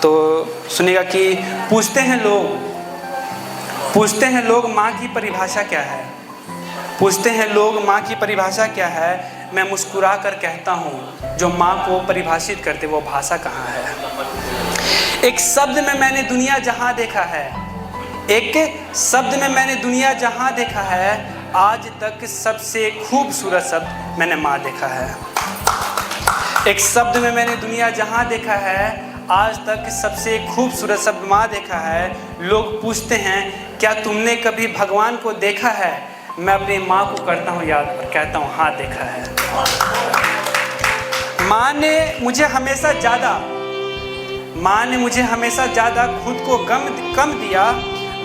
तो सुनिएगा कि पूछते हैं लोग माँ की परिभाषा क्या है। पूछते हैं लोग माँ की परिभाषा क्या है। मैं मुस्कुरा कर कहता हूँ जो माँ को परिभाषित करते वो भाषा कहाँ है। एक शब्द में मैंने दुनिया जहाँ देखा है, एक शब्द में मैंने दुनिया जहाँ देखा है, आज तक सबसे खूबसूरत शब्द मैंने माँ देखा है। एक शब्द में मैंने दुनिया जहाँ देखा है, आज तक सबसे खूबसूरत शब्द माँ देखा है। लोग पूछते हैं क्या तुमने कभी भगवान को देखा है। मैं अपनी माँ को करता हूँ याद और कहता हूँ हाँ देखा है। माँ ने मुझे हमेशा ज़्यादा खुद को कम दिया।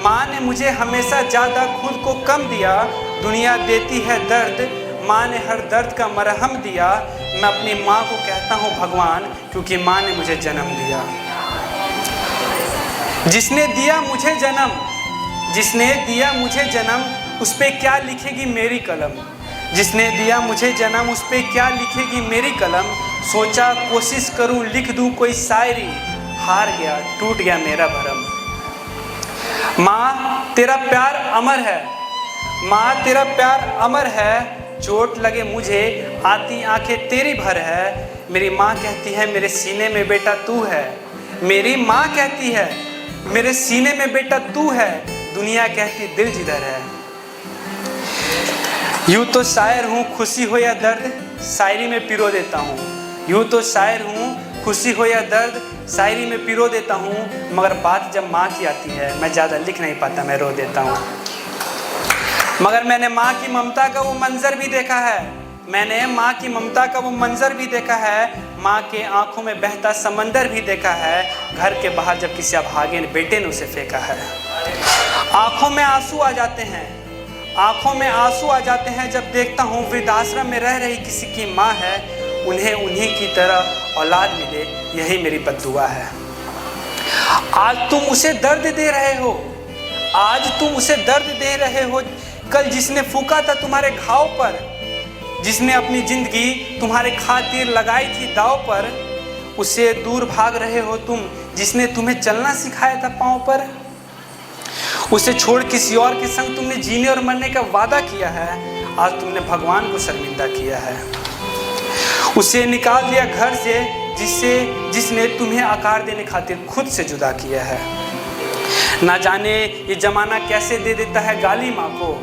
माँ ने मुझे हमेशा ज़्यादा खुद को कम दिया। दुनिया देती है दर्द, माँ ने हर दर्द का मरहम दिया। मैं अपनी माँ को कहता हूँ भगवान, क्योंकि माँ ने मुझे जन्म दिया। जिसने दिया मुझे जन्म उस पे क्या लिखेगी मेरी कलम। जिसने दिया मुझे जन्म उस पे क्या लिखेगी मेरी कलम। सोचा कोशिश करूं लिख दूं कोई शायरी, हार गया टूट गया मेरा भरम। माँ तेरा प्यार अमर है, माँ तेरा प्यार अमर है। चोट लगे मुझे आती आंखें तेरी भर है। मेरी माँ कहती है मेरे सीने में बेटा तू है। मेरी माँ कहती है मेरे सीने में बेटा तू है। दुनिया कहती दिल जिधर है। यूँ तो शायर हूँ खुशी हो या दर्द शायरी में पिरो देता हूँ। यूँ तो शायर हूँ खुशी हो या दर्द शायरी में पिरो देता हूँ। मगर बात जब माँ की आती है मैं ज़्यादा लिख नहीं पाता, मैं रो देता हूँ। मगर मैंने माँ की ममता का वो मंजर भी देखा है। मैंने माँ की ममता का वो मंजर भी देखा है। माँ के आंखों में बहता समंदर भी देखा है। घर के बाहर जब किसी अभागे ने बेटे ने उसे फेंका है। आंखों में आंसू आ जाते हैं जब देखता हूँ वृद्धाश्रम में रह रही किसी की माँ है। उन्हें उन्हीं की तरह औलाद मिले, यही मेरी बद्दुआ है। आज तुम उसे दर्द दे रहे हो। कल जिसने फूका था तुम्हारे घाव पर, जिसने अपनी जिंदगी तुम्हारे खातिर लगाई थी दाव पर, उससे दूर भाग रहे हो तुम जिसने तुम्हें चलना सिखाया था पांव पर। उसे छोड़ किसी और के संग तुमने जीने और मरने का वादा किया है। आज तुमने भगवान को शर्मिंदा किया है। उसे निकाल दिया घर से जिसने तुम्हें आकार देने खातिर खुद से जुदा किया है। ना जाने ये जमाना कैसे दे देता है गाली माँ को।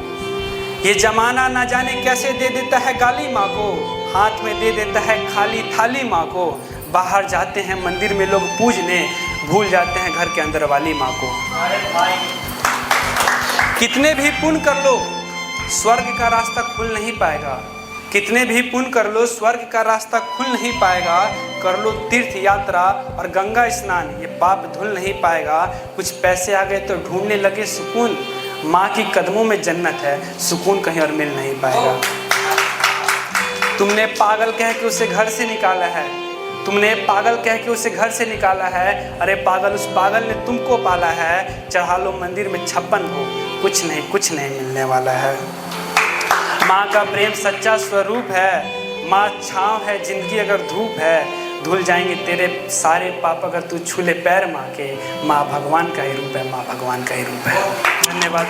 ये जमाना ना जाने कैसे दे देता है गाली माँ को। हाथ में दे देता है खाली थाली माँ को। बाहर जाते हैं मंदिर में लोग पूजने, भूल जाते हैं घर के अंदर वाली माँ को। कितने भी पुण्य कर लो स्वर्ग का रास्ता खुल नहीं पाएगा। कितने भी पुण्य कर लो स्वर्ग का रास्ता खुल नहीं पाएगा। कर लो तीर्थ यात्रा और गंगा स्नान, ये पाप धुल नहीं पाएगा। कुछ पैसे आ गए तो ढूंढने लगे सुकून। माँ की कदमों में जन्नत है, सुकून कहीं और मिल नहीं पाएगा। तुमने पागल कह के उसे घर से निकाला है। अरे पागल उस पागल ने तुमको पाला है। चढ़ा लो मंदिर में 56 भोग, कुछ नहीं मिलने वाला है। माँ का प्रेम सच्चा स्वरूप है। माँ छाँव है जिंदगी अगर धूप है। धुल जाएंगे तेरे सारे पाप अगर तू छू ले पैर माँ के। माँ भगवान का ही रूप है, माँ भगवान का ही रूप है। धन्यवाद।